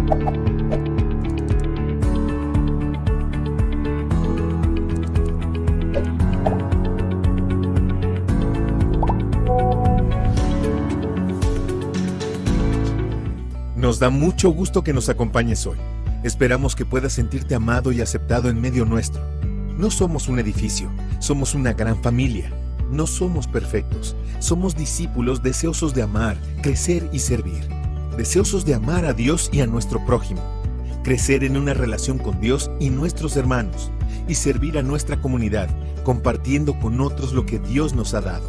Nos da mucho gusto que nos acompañes hoy. Esperamos que puedas sentirte amado y aceptado en medio nuestro. No somos un edificio, somos una gran familia. No somos perfectos, somos discípulos deseosos de amar, crecer y servir. Deseosos de amar a Dios y a nuestro prójimo. Crecer en una relación con Dios y nuestros hermanos. Y servir a nuestra comunidad, compartiendo con otros lo que Dios nos ha dado.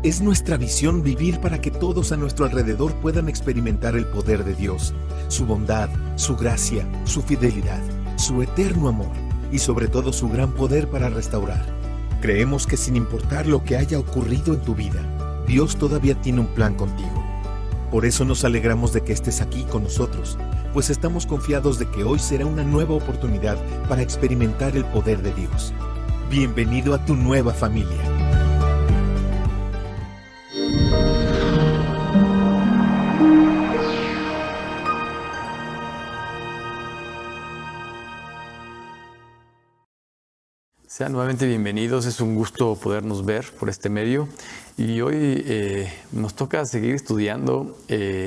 Es nuestra visión vivir para que todos a nuestro alrededor puedan experimentar el poder de Dios, su bondad, su gracia, su fidelidad, su eterno amor y sobre todo su gran poder para restaurar. Creemos que sin importar lo que haya ocurrido en tu vida, Dios todavía tiene un plan contigo. Por eso nos alegramos de que estés aquí con nosotros, pues estamos confiados de que hoy será una nueva oportunidad para experimentar el poder de Dios. Bienvenido a tu nueva familia. Sean nuevamente bienvenidos, es un gusto podernos ver por este medio y hoy nos toca seguir estudiando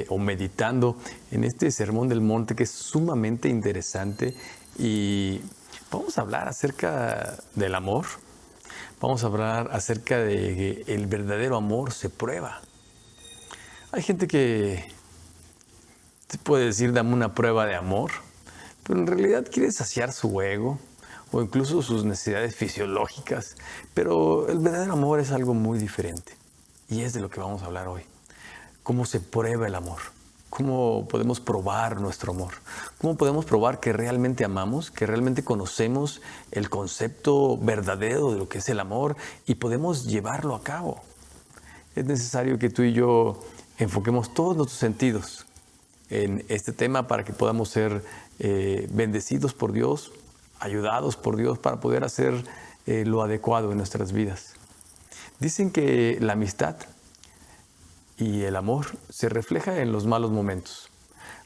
o meditando en este Sermón del Monte que es sumamente interesante y vamos a hablar acerca del amor, vamos a hablar acerca de que el verdadero amor se prueba. Hay gente que te puede decir dame una prueba de amor, pero en realidad quiere saciar su ego o incluso sus necesidades fisiológicas, pero el verdadero amor es algo muy diferente y es de lo que vamos a hablar hoy. ¿Cómo se prueba el amor? ¿Cómo podemos probar nuestro amor? ¿Cómo podemos probar que realmente amamos, que realmente conocemos el concepto verdadero de lo que es el amor y podemos llevarlo a cabo? Es necesario que tú y yo enfoquemos todos nuestros sentidos en este tema para que podamos ser bendecidos por Dios, ayudados por Dios para poder hacer lo adecuado en nuestras vidas. Dicen que la amistad y el amor se refleja en los malos momentos.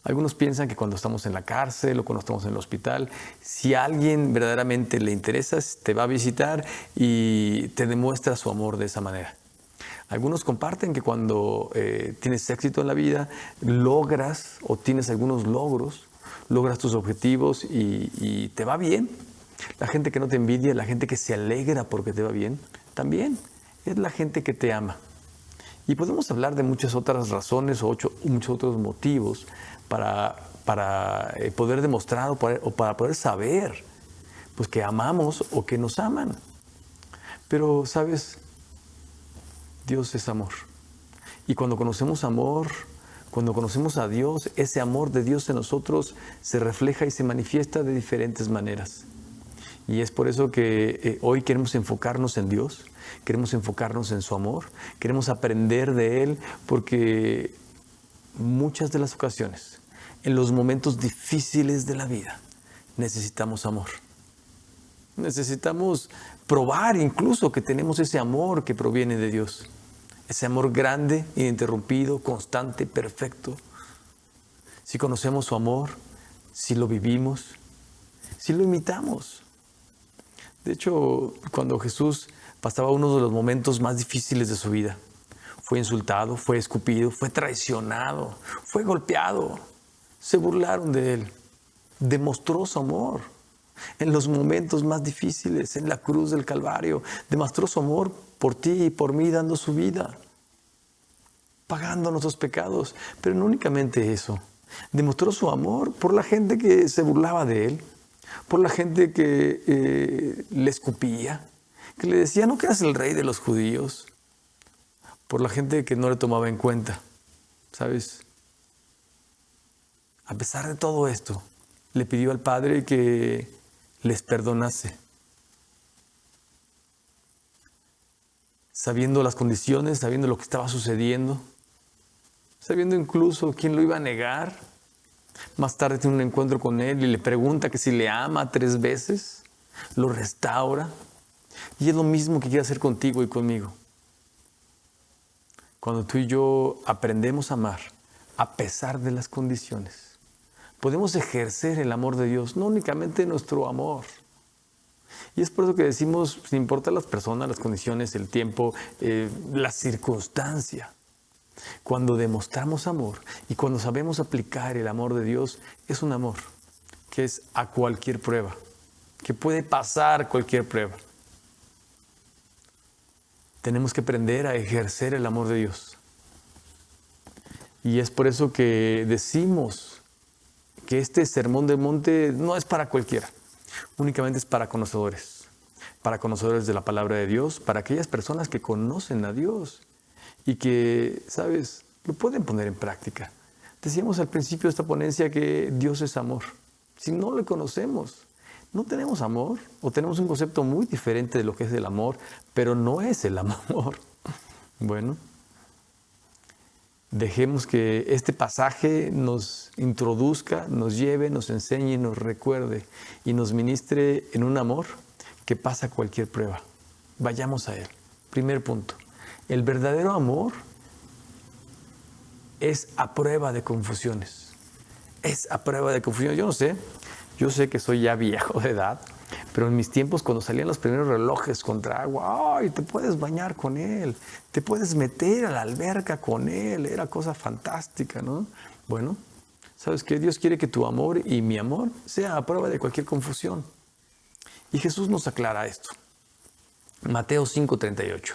Algunos piensan que cuando estamos en la cárcel o cuando estamos en el hospital, si a alguien verdaderamente le interesas, te va a visitar y te demuestra su amor de esa manera. Algunos comparten que cuando tienes éxito en la vida, logras o tienes algunos logros, logras tus objetivos y te va bien. La gente que no te envidia, la gente que se alegra porque te va bien, también es la gente que te ama. Y podemos hablar de muchas otras razones o muchos otros motivos para poder demostrar o para poder saber pues, que amamos o que nos aman. Pero, ¿sabes? Dios es amor. Y cuando conocemos amor, cuando conocemos a Dios, ese amor de Dios en nosotros se refleja y se manifiesta de diferentes maneras. Y es por eso que hoy queremos enfocarnos en Dios, queremos enfocarnos en su amor, queremos aprender de Él, porque muchas de las ocasiones, en los momentos difíciles de la vida, necesitamos amor. Necesitamos probar incluso que tenemos ese amor que proviene de Dios. Ese amor grande, ininterrumpido, constante, perfecto. Si conocemos su amor, si lo vivimos, si lo imitamos. De hecho, cuando Jesús pasaba uno de los momentos más difíciles de su vida, fue insultado, fue escupido, fue traicionado, fue golpeado, se burlaron de él, demostró su amor. En los momentos más difíciles, en la cruz del Calvario, demostró su amor por ti y por mí, dando su vida, pagando nuestros pecados. Pero no únicamente eso, demostró su amor por la gente que se burlaba de él, por la gente que le escupía, que le decía, no que eras el rey de los judíos, por la gente que no le tomaba en cuenta, ¿sabes? A pesar de todo esto, le pidió al Padre que les perdonase, sabiendo las condiciones, sabiendo lo que estaba sucediendo, sabiendo incluso quién lo iba a negar. Más tarde tiene un encuentro con él y le pregunta que si le ama 3 veces, lo restaura. Y es lo mismo que quiere hacer contigo y conmigo. Cuando tú y yo aprendemos a amar, a pesar de las condiciones, podemos ejercer el amor de Dios, no únicamente nuestro amor. Y es por eso que decimos, sin importar las personas, las condiciones, el tiempo, la circunstancia, cuando demostramos amor y cuando sabemos aplicar el amor de Dios, es un amor que es a cualquier prueba, que puede pasar cualquier prueba. Tenemos que aprender a ejercer el amor de Dios. Y es por eso que decimos que este sermón del monte no es para cualquiera, únicamente es para conocedores de la palabra de Dios, para aquellas personas que conocen a Dios y que, ¿sabes?, lo pueden poner en práctica. Decíamos al principio de esta ponencia que Dios es amor. Si no le conocemos, no tenemos amor, o tenemos un concepto muy diferente de lo que es el amor, pero no es el amor. Bueno, dejemos que este pasaje nos introduzca, nos lleve, nos enseñe, nos recuerde y nos ministre en un amor que pasa cualquier prueba. Vayamos a él. Primer punto. El verdadero amor es a prueba de confusiones. Es a prueba de confusiones. Yo sé que soy ya viejo de edad, pero en mis tiempos cuando salían los primeros relojes contra agua, ¡ay!, te puedes bañar con él, te puedes meter a la alberca con él, era cosa fantástica, ¿no? Bueno, ¿sabes qué? Dios quiere que tu amor y mi amor sea a prueba de cualquier confusión. Y Jesús nos aclara esto. Mateo 5:38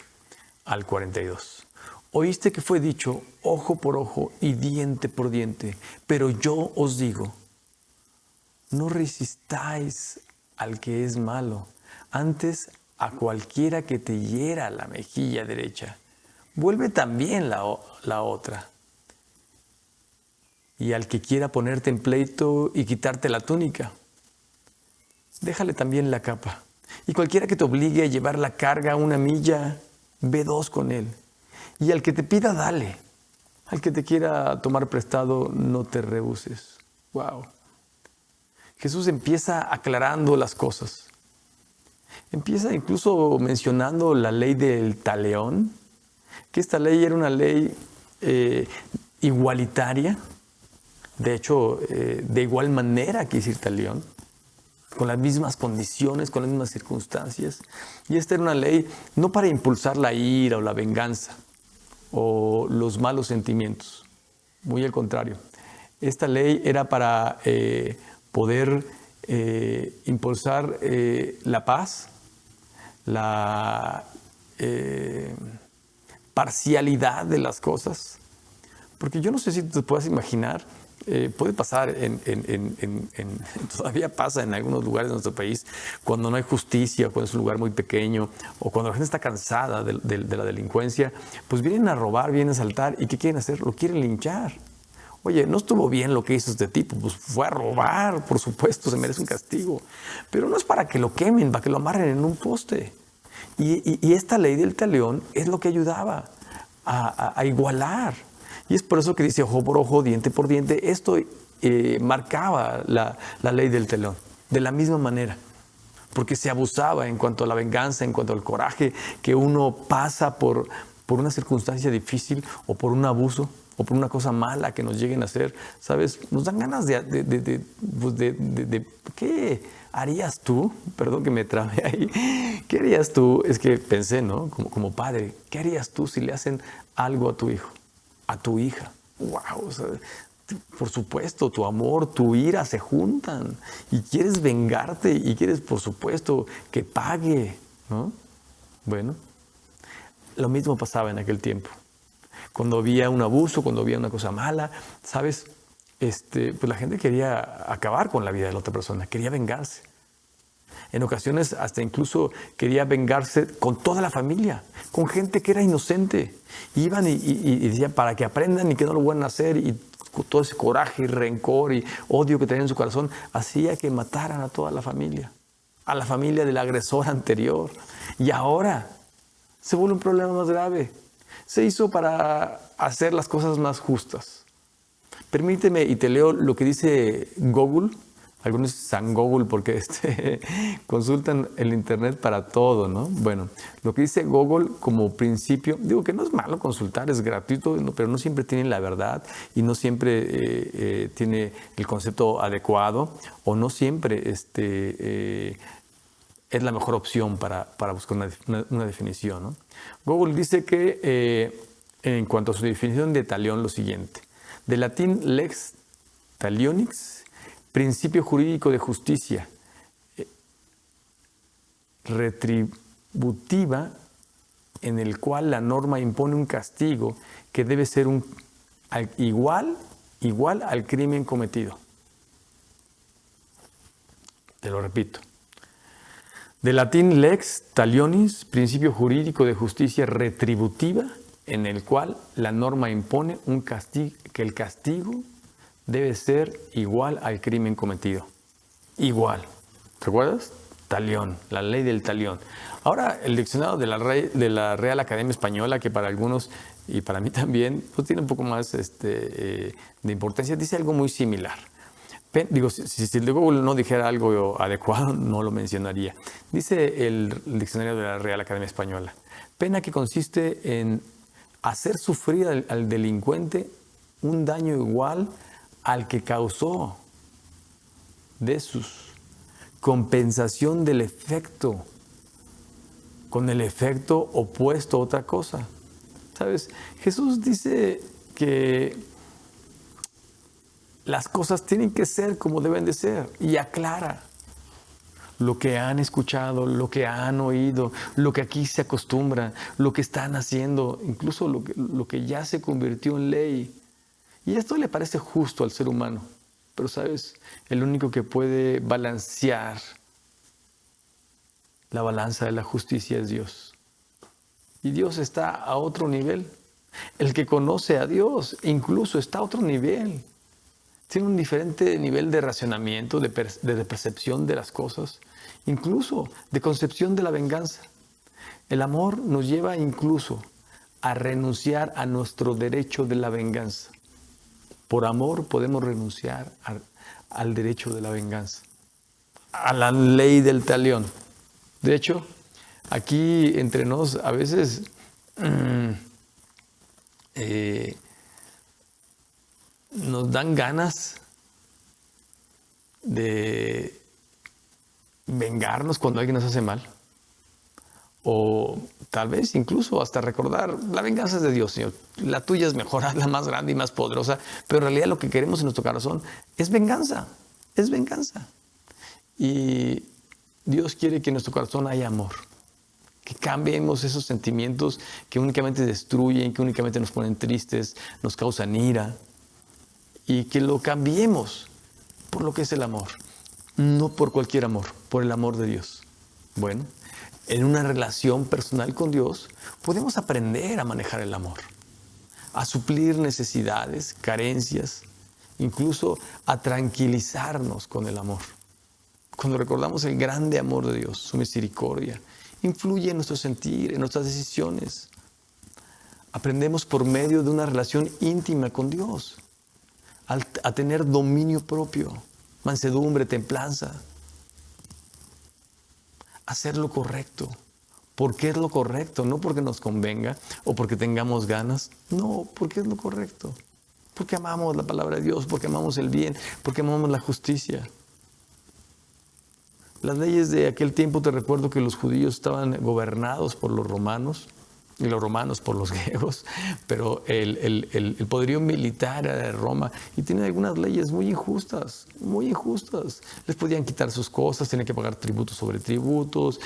al 42. Oíste que fue dicho ojo por ojo y diente por diente, pero yo os digo, no resistáis al que es malo, antes a cualquiera que te hiera la mejilla derecha, vuelve también la otra. Y al que quiera ponerte en pleito y quitarte la túnica, déjale también la capa. Y cualquiera que te obligue a llevar la carga una milla, ve 2 con él. Y al que te pida, dale. Al que te quiera tomar prestado, no te rehuses. Wow. Jesús empieza aclarando las cosas. Empieza incluso mencionando la ley del talión, que esta ley era una ley igualitaria. De hecho, de igual manera que el talión, con las mismas condiciones, con las mismas circunstancias. Y esta era una ley no para impulsar la ira o la venganza o los malos sentimientos. Muy al contrario. Esta ley era para poder impulsar la paz, la parcialidad de las cosas. Porque yo no sé si te puedas imaginar, puede pasar, todavía pasa en algunos lugares de nuestro país, cuando no hay justicia, cuando es un lugar muy pequeño, o cuando la gente está cansada de la delincuencia, pues vienen a robar, vienen a asaltar, ¿y qué quieren hacer? Lo quieren linchar. Oye, no estuvo bien lo que hizo este tipo, pues fue a robar, por supuesto, se merece un castigo. Pero no es para que lo quemen, para que lo amarren en un poste. Y esta ley del talión es lo que ayudaba a igualar. Y es por eso que dice ojo por ojo, diente por diente. Esto marcaba la ley del talión, de la misma manera. Porque se abusaba en cuanto a la venganza, en cuanto al coraje que uno pasa por una circunstancia difícil o por un abuso, o por una cosa mala que nos lleguen a hacer, ¿sabes? Nos dan ganas de ¿qué harías tú? Perdón que me trabé ahí. ¿Qué harías tú? Es que pensé, ¿no? Como padre, ¿qué harías tú si le hacen algo a tu hijo, a tu hija? ¡Wow! O sea, por supuesto, tu amor, tu ira se juntan y quieres vengarte y quieres, por supuesto, que pague, ¿no? Bueno, lo mismo pasaba en aquel tiempo. Cuando había un abuso, cuando había una cosa mala, ¿sabes? Pues la gente quería acabar con la vida de la otra persona, quería vengarse. En ocasiones hasta incluso quería vengarse con toda la familia, con gente que era inocente. Iban y decían para que aprendan y que no lo vuelvan a hacer, y todo ese coraje y rencor y odio que tenían en su corazón hacía que mataran a toda la familia del agresor anterior. Y ahora se vuelve un problema más grave. Se hizo para hacer las cosas más justas. Permíteme y te leo lo que dice Google Algunos San Google porque consultan el internet para todo, ¿no? Bueno, lo que dice Google como principio, digo que no es malo consultar, es gratuito, pero no siempre tiene la verdad y no siempre tiene el concepto adecuado o no siempre es la mejor opción para buscar una definición, ¿no? Google dice que en cuanto a su definición de talión, lo siguiente: de latín lex talionix, principio jurídico de justicia retributiva, en el cual la norma impone un castigo que debe ser igual al crimen cometido. Te lo repito. De latín lex talionis, principio jurídico de justicia retributiva, en el cual la norma impone un castigo, que el castigo debe ser igual al crimen cometido. Igual. ¿Te acuerdas? Talión, la ley del talión. Ahora, el diccionario de la Real Academia Española, que para algunos y para mí también, pues tiene un poco más de importancia, dice algo muy similar. Digo, si el de Google no dijera algo adecuado, no lo mencionaría. Dice el diccionario de la Real Academia Española: pena que consiste en hacer sufrir al delincuente un daño igual al que causó, de sus compensación del efecto, con el efecto opuesto a otra cosa. ¿Sabes? Jesús dice que las cosas tienen que ser como deben de ser y aclara lo que han escuchado, lo que han oído, lo que aquí se acostumbra, lo que están haciendo, incluso lo que ya se convirtió en ley. Y esto le parece justo al ser humano, pero ¿sabes? El único que puede balancear la balanza de la justicia es Dios. Y Dios está a otro nivel. El que conoce a Dios incluso está a otro nivel. Tiene un diferente nivel de racionamiento, de percepción de las cosas, incluso de concepción de la venganza. El amor nos lleva incluso a renunciar a nuestro derecho de la venganza. Por amor podemos renunciar al derecho de la venganza, a la ley del talión. De hecho, aquí entre nos a veces nos dan ganas de vengarnos cuando alguien nos hace mal. O tal vez incluso hasta recordar, la venganza es de Dios, Señor. La tuya es mejor, hazla más grande y más poderosa. Pero en realidad lo que queremos en nuestro corazón es venganza. Es venganza. Y Dios quiere que en nuestro corazón haya amor. Que cambiemos esos sentimientos que únicamente destruyen, que únicamente nos ponen tristes, nos causan ira. Y que lo cambiemos por lo que es el amor. No por cualquier amor, por el amor de Dios. Bueno, en una relación personal con Dios podemos aprender a manejar el amor, a suplir necesidades, carencias, incluso a tranquilizarnos con el amor. Cuando recordamos el grande amor de Dios, su misericordia, influye en nuestro sentir, en nuestras decisiones. Aprendemos por medio de una relación íntima con Dios a tener dominio propio, mansedumbre, templanza. Hacer lo correcto. ¿Por qué es lo correcto? No porque nos convenga o porque tengamos ganas. No, porque es lo correcto. Porque amamos la palabra de Dios, porque amamos el bien, porque amamos la justicia. Las leyes de aquel tiempo, te recuerdo que los judíos estaban gobernados por los romanos y los romanos por los griegos, pero el poderío militar era de Roma y tienen algunas leyes muy injustas, muy injustas. Les podían quitar sus cosas, tenían que pagar tributos sobre tributos,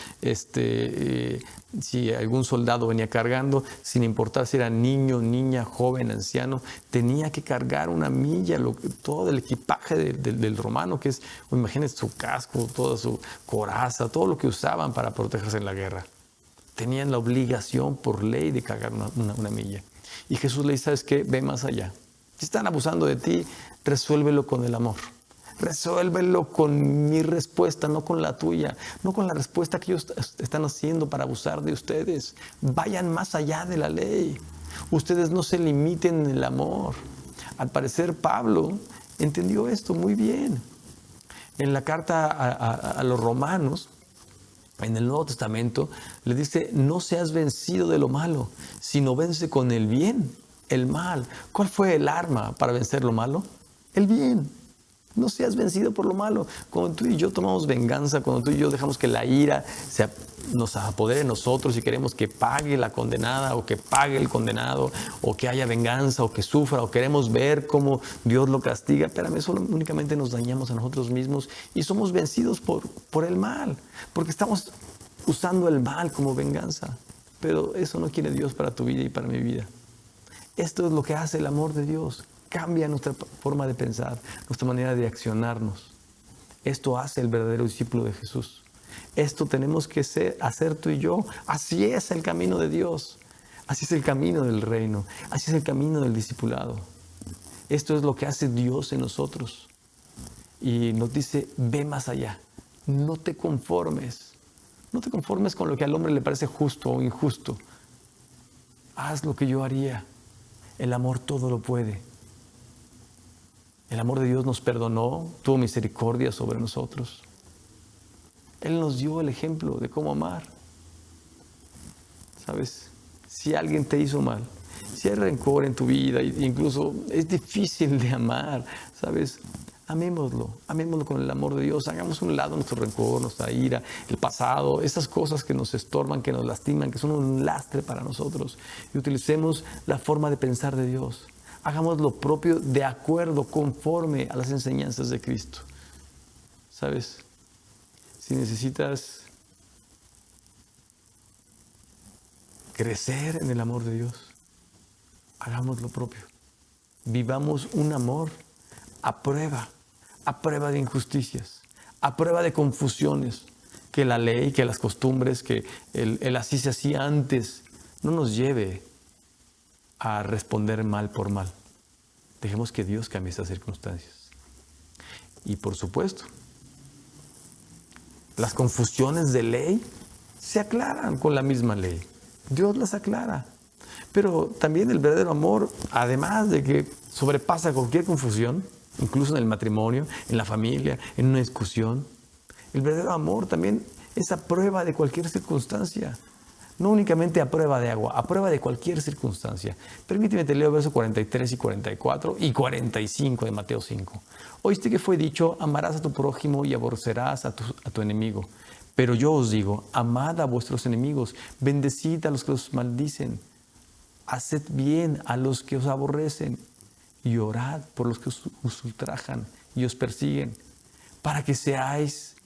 si algún soldado venía cargando, sin importar si era niño, niña, joven, anciano, tenía que cargar una milla, todo el equipaje del romano, que es, imagínense su casco, toda su coraza, todo lo que usaban para protegerse en la guerra. Tenían la obligación por ley de cargar una milla. Y Jesús le dice, ¿sabes qué? Ve más allá. Si están abusando de ti, resuélvelo con el amor. Resuélvelo con mi respuesta, no con la tuya. No con la respuesta que ellos están haciendo para abusar de ustedes. Vayan más allá de la ley. Ustedes no se limiten en el amor. Al parecer, Pablo entendió esto muy bien. En la carta a los romanos, en el Nuevo Testamento, le dice, no seas vencido de lo malo, sino vence con el bien, el mal. ¿Cuál fue el arma para vencer lo malo? El bien. No seas vencido por lo malo. Cuando tú y yo tomamos venganza, cuando tú y yo dejamos que la ira nos apodere de nosotros y queremos que pague la condenada o que pague el condenado o que haya venganza o que sufra o queremos ver cómo Dios lo castiga, espérame, eso únicamente nos dañamos a nosotros mismos y somos vencidos por el mal, porque estamos usando el mal como venganza. Pero eso no quiere Dios para tu vida y para mi vida. Esto es lo que hace el amor de Dios. Cambia nuestra forma de pensar, nuestra manera de accionarnos. Esto hace el verdadero discípulo de Jesús. Esto tenemos que hacer tú y yo. Así es el camino de Dios. Así es el camino del reino. Así es el camino del discipulado. Esto es lo que hace Dios en nosotros. Y nos dice, ve más allá. No te conformes. No te conformes con lo que al hombre le parece justo o injusto. Haz lo que yo haría. El amor todo lo puede. El amor de Dios nos perdonó, tuvo misericordia sobre nosotros. Él nos dio el ejemplo de cómo amar. ¿Sabes? Si alguien te hizo mal, si hay rencor en tu vida, incluso es difícil de amar, ¿sabes? Amémoslo con el amor de Dios. Hagamos a un lado nuestro rencor, nuestra ira, el pasado, esas cosas que nos estorban, que nos lastiman, que son un lastre para nosotros. Y utilicemos la forma de pensar de Dios. Hagamos lo propio de acuerdo, conforme a las enseñanzas de Cristo. ¿Sabes? Si necesitas crecer en el amor de Dios, hagamos lo propio. Vivamos un amor a prueba de injusticias, a prueba de confusiones, que la ley, que las costumbres, que el así se hacía antes, no nos lleve a responder mal por mal. Dejemos que Dios cambie esas circunstancias. Y por supuesto, las confusiones de ley se aclaran con la misma ley. Dios las aclara. Pero también el verdadero amor, además de que sobrepasa cualquier confusión, incluso en el matrimonio, en la familia, en una discusión, el verdadero amor también es a prueba de cualquier circunstancia. No únicamente a prueba de agua, a prueba de cualquier circunstancia. Permíteme te leo versos 43 y 44 y 45 de Mateo 5. Oíste que fue dicho, amarás a tu prójimo y aborrecerás a tu enemigo. Pero yo os digo, amad a vuestros enemigos, bendecid a los que os maldicen, haced bien a los que os aborrecen y orad por los que os ultrajan y os persiguen, para que seáis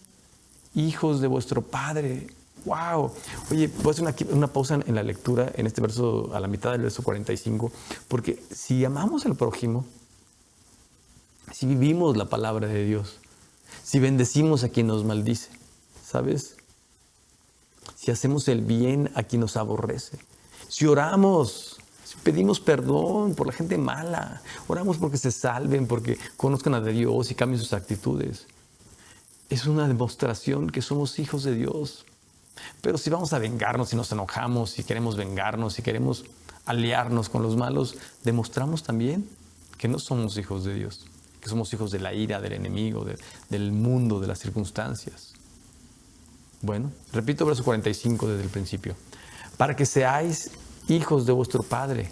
hijos de vuestro Padre. ¡Wow! Oye, voy a hacer una pausa en la lectura, en este verso, a la mitad del verso 45, porque si amamos al prójimo, si vivimos la palabra de Dios, si bendecimos a quien nos maldice, ¿sabes? Si hacemos el bien a quien nos aborrece, si oramos, si pedimos perdón por la gente mala, oramos porque se salven, porque conozcan a Dios y cambien sus actitudes, es una demostración que somos hijos de Dios. Pero si vamos a vengarnos, si nos enojamos, si queremos vengarnos, si queremos aliarnos con los malos, demostramos también que no somos hijos de Dios, que somos hijos de la ira, del enemigo, del mundo, de las circunstancias. Bueno, repito verso 45 desde el principio. Para que seáis hijos de vuestro Padre,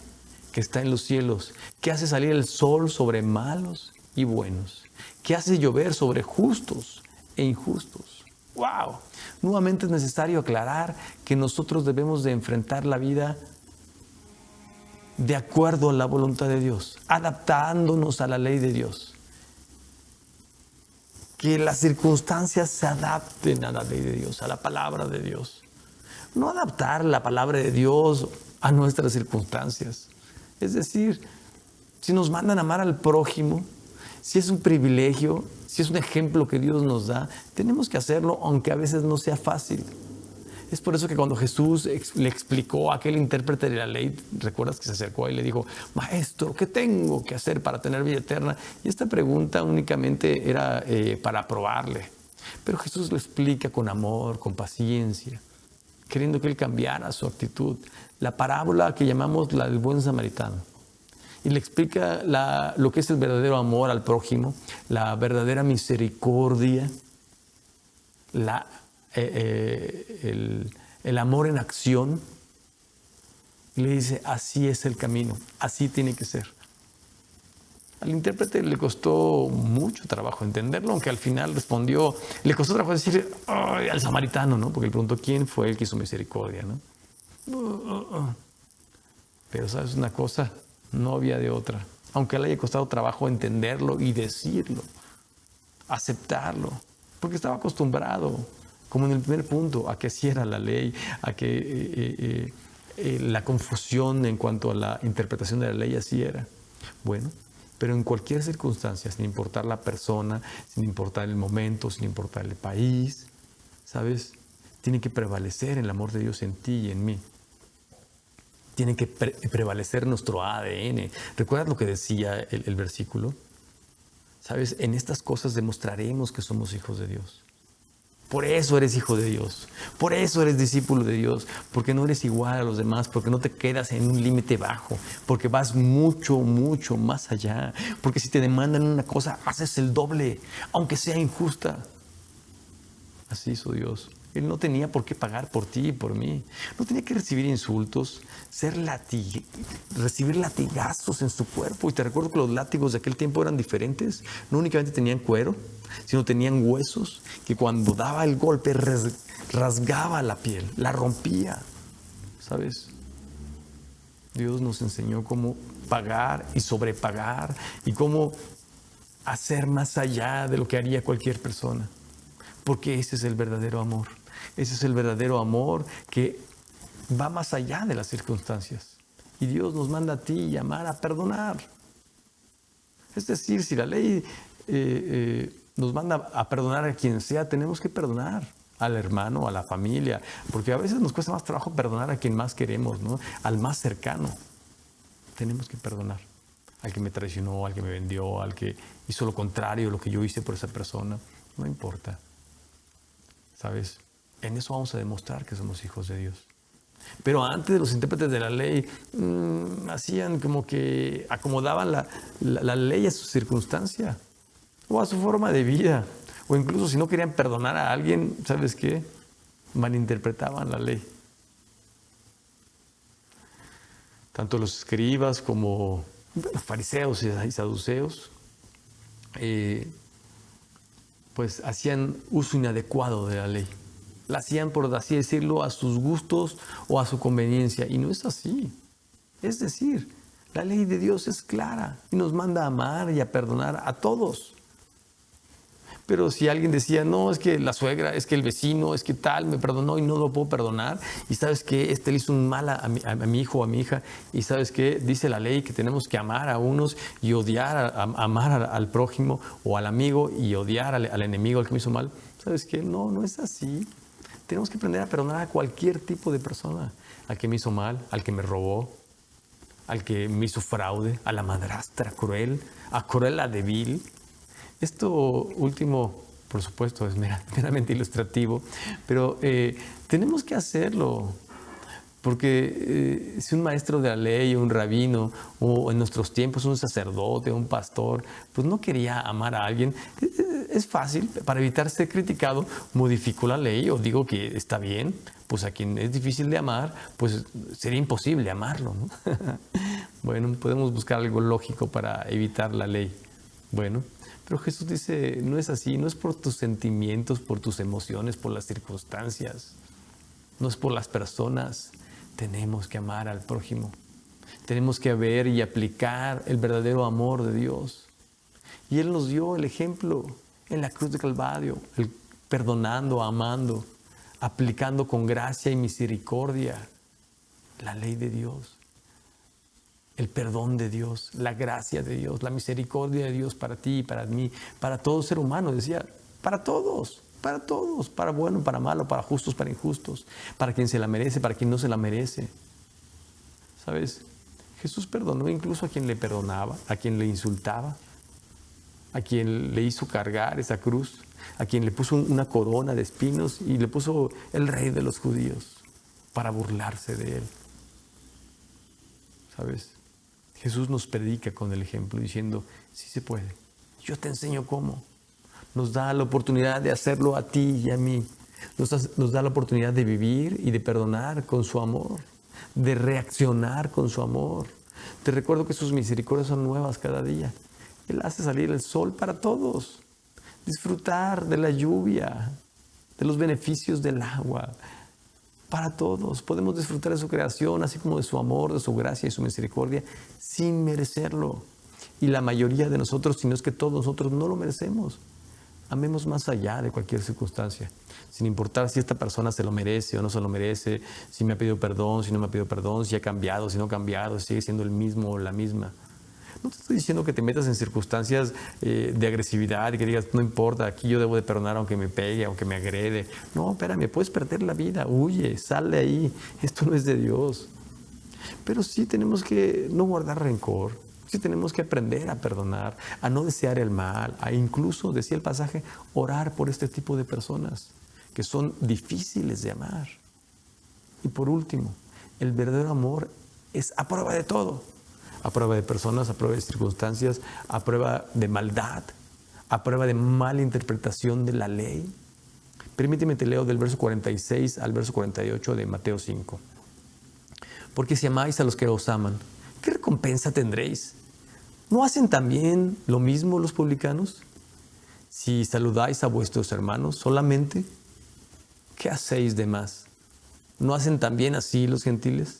que está en los cielos, que hace salir el sol sobre malos y buenos, que hace llover sobre justos e injustos. ¡Wow! Nuevamente es necesario aclarar que nosotros debemos de enfrentar la vida de acuerdo a la voluntad de Dios, adaptándonos a la ley de Dios. Que las circunstancias se adapten a la ley de Dios, a la palabra de Dios. No adaptar la palabra de Dios a nuestras circunstancias. Es decir, si nos mandan a amar al prójimo, si es un privilegio, si es un ejemplo que Dios nos da, tenemos que hacerlo, aunque a veces no sea fácil. Es por eso que cuando Jesús le explicó a aquel intérprete de la ley, ¿recuerdas que se acercó y le dijo, Maestro, ¿qué tengo que hacer para tener vida eterna? Y esta pregunta únicamente era para probarle. Pero Jesús lo explica con amor, con paciencia, queriendo que él cambiara su actitud. La parábola que llamamos la del buen samaritano. y le explica lo que es el verdadero amor al prójimo, la verdadera misericordia, el amor en acción. Y le dice, así es el camino, así tiene que ser. Al intérprete le costó mucho trabajo entenderlo, aunque al final respondió, le costó trabajo decir al samaritano, ¿no? Porque le preguntó quién fue el que hizo misericordia, ¿no? Pero ¿sabes una cosa? No había de otra. Aunque le haya costado trabajo entenderlo y decirlo, aceptarlo, porque estaba acostumbrado, como en el primer punto, a que así era la ley, a que la confusión en cuanto a la interpretación de la ley así era. Bueno, pero en cualquier circunstancia, sin importar la persona, sin importar el momento, sin importar el país, ¿sabes? Tiene que prevalecer el amor de Dios en ti y en mí. Tiene que prevalecer nuestro ADN. ¿Recuerdas lo que decía el versículo? ¿Sabes? En estas cosas demostraremos que somos hijos de Dios. Por eso eres hijo de Dios. Por eso eres discípulo de Dios. Porque no eres igual a los demás. Porque no te quedas en un límite bajo. Porque vas mucho, mucho más allá. Porque si te demandan una cosa, haces el doble, aunque sea injusta. Así hizo Dios. Él no tenía por qué pagar por ti y por mí. No tenía que recibir insultos, recibir latigazos en su cuerpo. Y te recuerdo que los látigos de aquel tiempo eran diferentes. No únicamente tenían cuero, sino tenían huesos que cuando daba el golpe rasgaba la piel, la rompía. ¿Sabes? Dios nos enseñó cómo pagar y sobrepagar y cómo hacer más allá de lo que haría cualquier persona. Porque ese es el verdadero amor. Ese es el verdadero amor que va más allá de las circunstancias. Y Dios nos manda a ti y a amar, a perdonar. Es decir, si la ley nos manda a perdonar a quien sea, tenemos que perdonar al hermano, a la familia, porque a veces nos cuesta más trabajo perdonar a quien más queremos, ¿no? Al más cercano. Tenemos que perdonar al que me traicionó, al que me vendió, al que hizo lo contrario de lo que yo hice por esa persona. No importa. ¿Sabes? En eso vamos a demostrar que somos hijos de Dios. Pero antes los intérpretes de la ley hacían como que acomodaban la ley a su circunstancia o a su forma de vida. O incluso si no querían perdonar a alguien, ¿sabes qué? Malinterpretaban la ley. Tanto los escribas como los fariseos y saduceos pues hacían uso inadecuado de la ley. La hacían, por así decirlo, a sus gustos o a su conveniencia. Y no es así. Es decir, la ley de Dios es clara y nos manda a amar y a perdonar a todos. Pero si alguien decía, no, es que la suegra, es que el vecino, es que tal, me perdonó y no lo puedo perdonar, y sabes que le hizo un mal a mi hijo o a mi hija, y sabes que dice la ley que tenemos que amar a unos y odiar, amar al prójimo o al amigo y odiar al enemigo, al que me hizo mal, ¿sabes qué? No es así. Tenemos que aprender a perdonar a cualquier tipo de persona, al que me hizo mal, al que me robó, al que me hizo fraude, a la madrastra cruel, a Cruella de Vil. Esto último, por supuesto, es meramente ilustrativo, pero tenemos que hacerlo, porque si un maestro de la ley, un rabino, o en nuestros tiempos un sacerdote, un pastor, pues no quería amar a alguien, es fácil, para evitar ser criticado, modifico la ley o digo que está bien, pues a quien es difícil de amar, pues sería imposible amarlo, ¿no? Bueno, podemos buscar algo lógico para evitar la ley. Bueno, pero Jesús dice, no es así, no es por tus sentimientos, por tus emociones, por las circunstancias, no es por las personas. Tenemos que amar al prójimo. Tenemos que ver y aplicar el verdadero amor de Dios. Y Él nos dio el ejemplo en la cruz de Calvario, perdonando, amando, aplicando con gracia y misericordia la ley de Dios. El perdón de Dios, la gracia de Dios, la misericordia de Dios para ti y para mí, para todo ser humano, decía, para todos, para bueno, para malo, para justos, para injustos, para quien se la merece, para quien no se la merece. ¿Sabes? Jesús perdonó incluso a quien le perdonaba, a quien le insultaba, a quien le hizo cargar esa cruz, a quien le puso una corona de espinos y le puso el rey de los judíos para burlarse de él. ¿Sabes? Jesús nos predica con el ejemplo diciendo, sí se puede, yo te enseño cómo. Nos da la oportunidad de hacerlo a ti y a mí. Nos da la oportunidad de vivir y de perdonar con su amor, de reaccionar con su amor. Te recuerdo que sus misericordias son nuevas cada día. Él hace salir el sol para todos, disfrutar de la lluvia, de los beneficios del agua, para todos. Podemos disfrutar de su creación, así como de su amor, de su gracia y su misericordia, sin merecerlo. Y la mayoría de nosotros, si no es que todos nosotros, no lo merecemos. Amemos más allá de cualquier circunstancia, sin importar si esta persona se lo merece o no se lo merece, si me ha pedido perdón, si no me ha pedido perdón, si ha cambiado, si no ha cambiado, si sigue siendo el mismo o la misma. No te estoy diciendo que te metas en circunstancias de agresividad y que digas, no importa, aquí yo debo de perdonar aunque me pegue, aunque me agrede. No, espérame, puedes perder la vida, huye, sal de ahí, esto no es de Dios. Pero sí tenemos que no guardar rencor. Sí tenemos que aprender a perdonar, a no desear el mal, a incluso, decía el pasaje, orar por este tipo de personas que son difíciles de amar. Y por último, el verdadero amor es a prueba de todo. A prueba de personas, a prueba de circunstancias, a prueba de maldad, a prueba de mala interpretación de la ley. Permíteme te leo del verso 46 al verso 48 de Mateo 5. Porque si amáis a los que os aman, ¿qué recompensa tendréis? ¿No hacen también lo mismo los publicanos? Si saludáis a vuestros hermanos solamente, ¿qué hacéis de más? ¿No hacen también así los gentiles?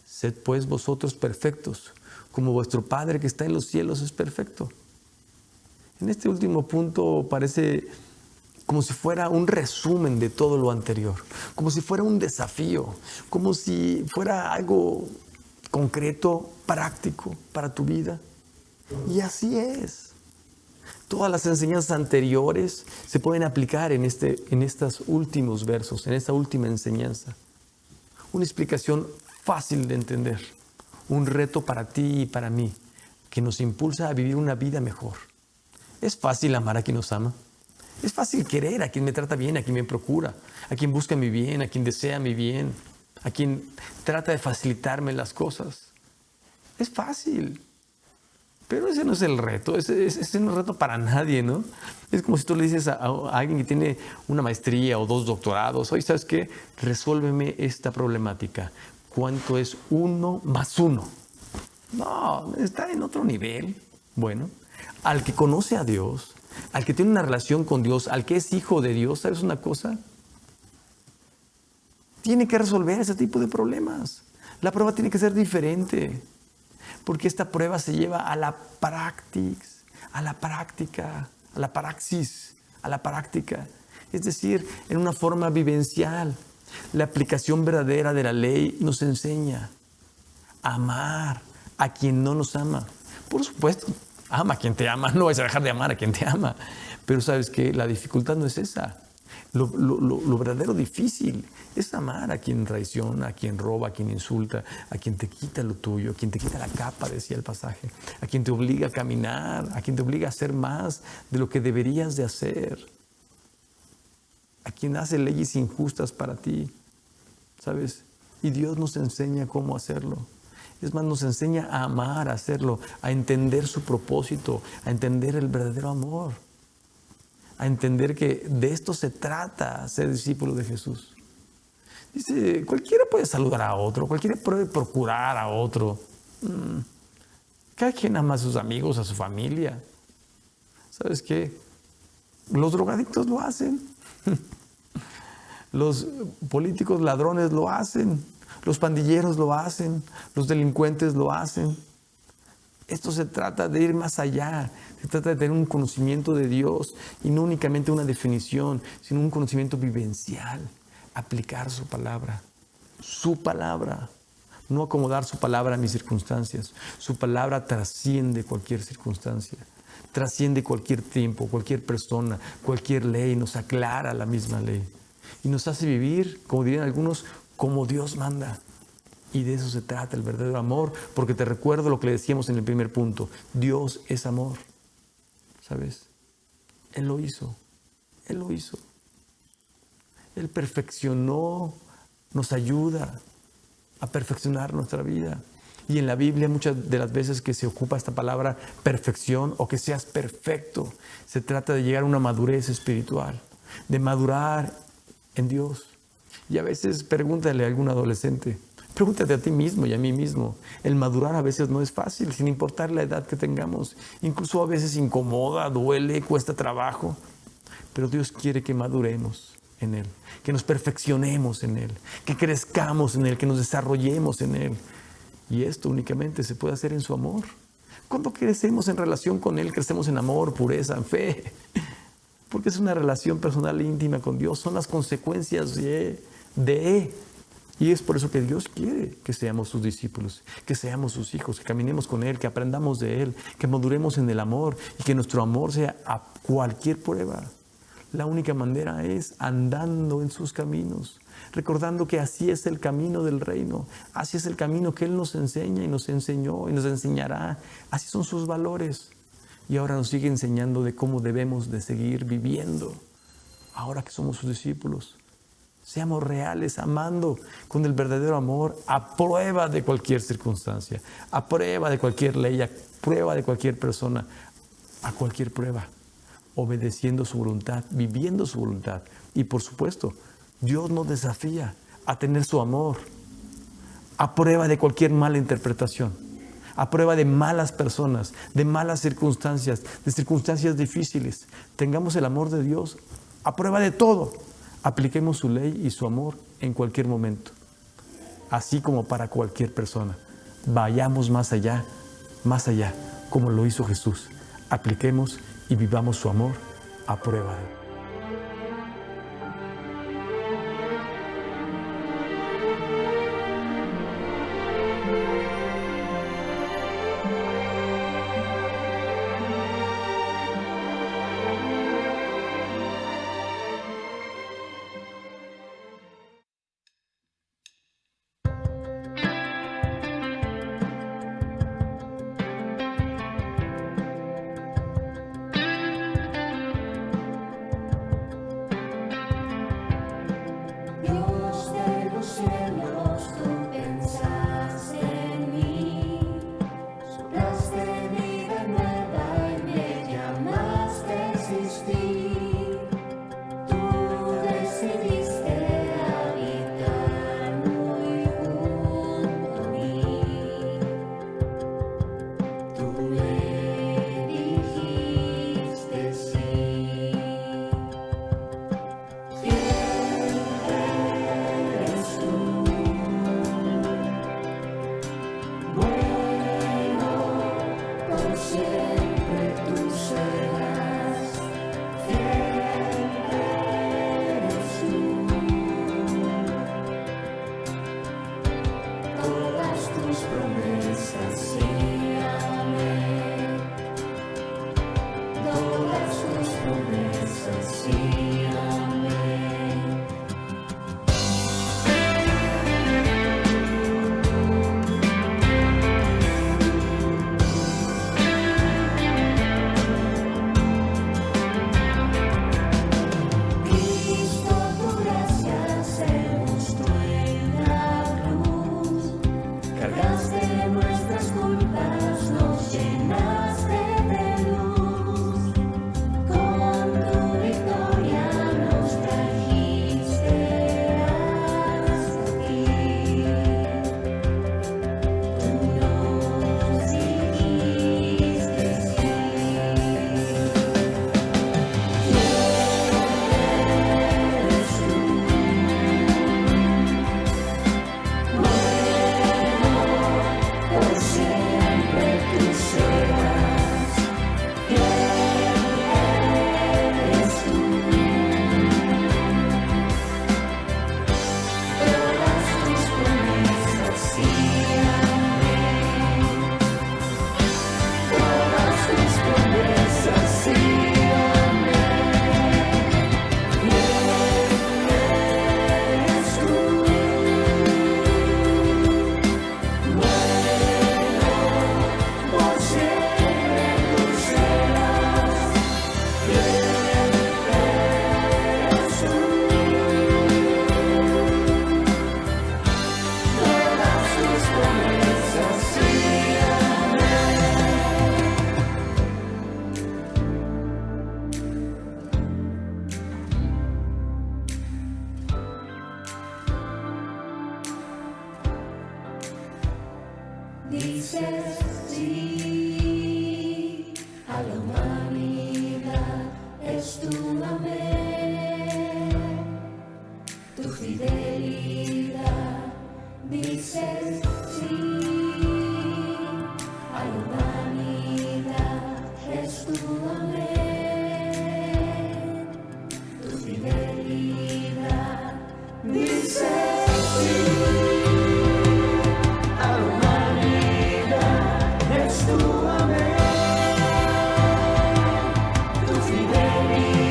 Sed pues vosotros perfectos, como vuestro Padre que está en los cielos es perfecto. En este último punto parece como si fuera un resumen de todo lo anterior, como si fuera un desafío, como si fuera algo concreto, práctico para tu vida. Y así es. Todas las enseñanzas anteriores se pueden aplicar en estos últimos versos, en esta última enseñanza. Una explicación fácil de entender, un reto para ti y para mí, que nos impulsa a vivir una vida mejor. Es fácil amar a quien nos ama. Es fácil querer a quien me trata bien, a quien me procura, a quien busca mi bien, a quien desea mi bien, a quien trata de facilitarme las cosas. Es fácil. Pero ese no es el reto, ese no es el reto para nadie, ¿no? Es como si tú le dices a alguien que tiene una maestría o 2 doctorados, oye, ¿sabes qué? Resuélveme esta problemática. ¿Cuánto es 1 más 1? No, está en otro nivel. Bueno, al que conoce a Dios, al que tiene una relación con Dios, al que es hijo de Dios, ¿sabes una cosa? Tiene que resolver ese tipo de problemas. La prueba tiene que ser diferente. Porque esta prueba se lleva a la praxis, a la práctica. Es decir, en una forma vivencial. La aplicación verdadera de la ley nos enseña a amar a quien no nos ama. Por supuesto, ama a quien te ama, no vas a dejar de amar a quien te ama. Pero ¿sabes qué? La dificultad no es esa. Lo verdadero difícil es amar a quien traiciona, a quien roba, a quien insulta, a quien te quita lo tuyo, a quien te quita la capa, decía el pasaje, a quien te obliga a caminar, a quien te obliga a hacer más de lo que deberías de hacer, a quien hace leyes injustas para ti, ¿sabes? Y Dios nos enseña cómo hacerlo. Es más, nos enseña a amar, a hacerlo, a entender su propósito, a entender el verdadero amor. A entender que de esto se trata ser discípulo de Jesús. Dice, cualquiera puede saludar a otro, cualquiera puede procurar a otro. Cada quien ama a sus amigos, a su familia. ¿Sabes qué? Los drogadictos lo hacen. Los políticos ladrones lo hacen. Los pandilleros lo hacen. Los delincuentes lo hacen. Esto se trata de ir más allá, se trata de tener un conocimiento de Dios y no únicamente una definición, sino un conocimiento vivencial, aplicar su palabra, no acomodar su palabra a mis circunstancias. Su palabra trasciende cualquier circunstancia, trasciende cualquier tiempo, cualquier persona, cualquier ley, nos aclara la misma ley y nos hace vivir, como dirían algunos, como Dios manda. Y de eso se trata el verdadero amor, porque te recuerdo lo que le decíamos en el primer punto. Dios es amor, ¿sabes? Él lo hizo. Él perfeccionó, nos ayuda a perfeccionar nuestra vida. Y en la Biblia muchas de las veces que se ocupa esta palabra perfección o que seas perfecto, se trata de llegar a una madurez espiritual, de madurar en Dios. Y a veces pregúntale a algún adolescente, pregúntate a ti mismo y a mí mismo. El madurar a veces no es fácil, sin importar la edad que tengamos. Incluso a veces incomoda, duele, cuesta trabajo. Pero Dios quiere que maduremos en Él, que nos perfeccionemos en Él, que crezcamos en Él, que nos desarrollemos en Él. Y esto únicamente se puede hacer en su amor. Cuando crecemos en relación con Él, crecemos en amor, pureza, en fe. Porque es una relación personal e íntima con Dios. Son las consecuencias de y es por eso que Dios quiere que seamos sus discípulos, que seamos sus hijos, que caminemos con Él, que aprendamos de Él, que maduremos en el amor y que nuestro amor sea a cualquier prueba. La única manera es andando en sus caminos, recordando que así es el camino del reino, así es el camino que Él nos enseña y nos enseñó y nos enseñará. Así son sus valores. Y ahora nos sigue enseñando de cómo debemos de seguir viviendo, ahora que somos sus discípulos. Seamos reales, amando con el verdadero amor, a prueba de cualquier circunstancia, a prueba de cualquier ley, a prueba de cualquier persona, a cualquier prueba, obedeciendo su voluntad, viviendo su voluntad. Y por supuesto, Dios nos desafía a tener su amor, a prueba de cualquier mala interpretación, a prueba de malas personas, de malas circunstancias, de circunstancias difíciles. Tengamos el amor de Dios a prueba de todo. Apliquemos su ley y su amor en cualquier momento, así como para cualquier persona. Vayamos más allá, como lo hizo Jesús. Apliquemos y vivamos su amor a prueba de. dices sí a la humanidad, es tu amén, tu fidelidad. Dices sí a la humanidad, es tu amén, tu fidelidad. Dices sí a la humanidad, es tu amén, tu fidelidad.